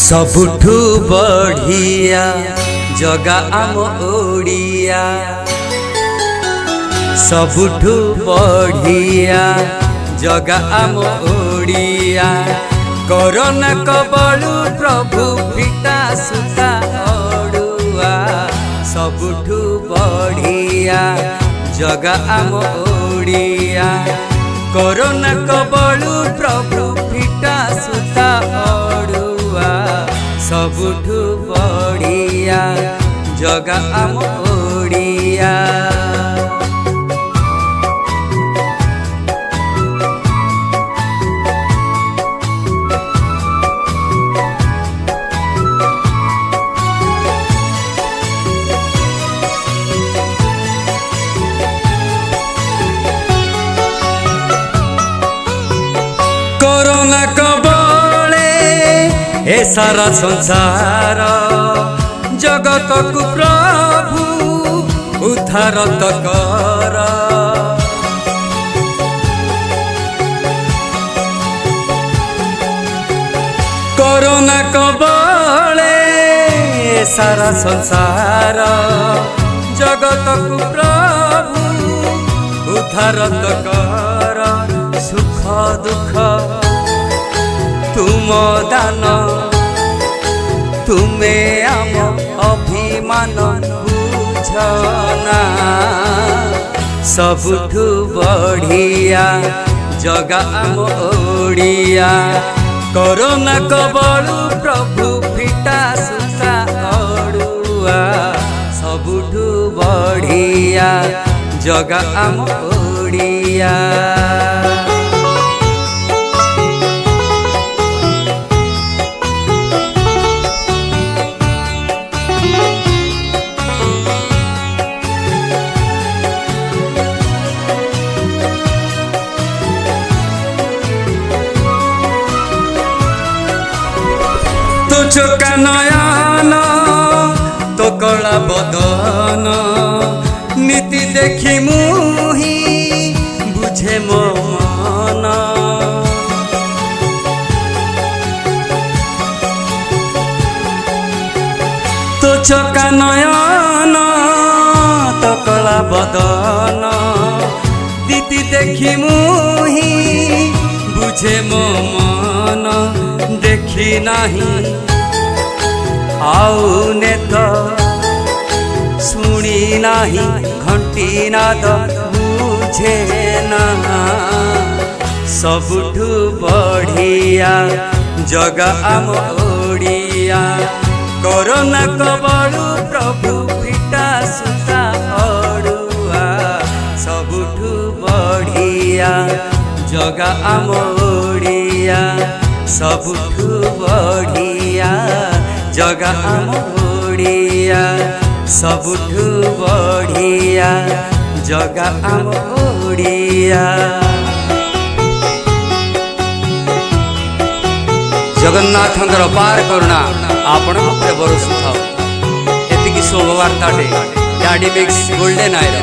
सबुठु बढ़िया जगा आम ओडिया, सबुठु बढ़िया जगा आम ओडिया। कोरोना कबलु प्रभु फिटा सुता ओडुआ, सबुठु बढ़िया जगा आम ओडिया। कोरोना कबलु प्रभु फिटा सुता ओडुआ, सबुठु बढ़िया जगा आम ओडिया। कोरोना कबले ए सारा संसार, जगत को प्रभु उद्धार कर। कोरोना कबले ए सारा संसार, जगत को प्रभु उद्धार कर। सुख दुख तुम दान, तुमे आम अभिमान बुझना। सबुठु बढ़िया जगा आम ओडिया। कोरोना कबलु प्रभु फिटा सुता ओडुआ, सबुठु बढ़िया जगा आम ओडिया। तो चोका नयन तो कला बदन, नीति देखी मुही बुझे मो मन। तो चोका नयन तो कला बदन, नीति देखी मुही बुझे मो मन। देखी नहीं आउ ने तो सुनी नहीं, घंटी नाद बुझे ना। सबुठु बढ़िया जगा आम ओडिया। कोरोना कबलु प्रभु फिटा सुता ओडुआ, सबुठु बढ़िया जगा आम ओडिया। सबुठु बढ़िया जगा आम ओडिया, सबुठु बढ़िया जगा आम ओडिया। जगन्नाथंकर पार करुणा आपण उपरे बरसु थाउ। एतिकी शुभवार्ताटे डायनामिक्स गोल्डन आयर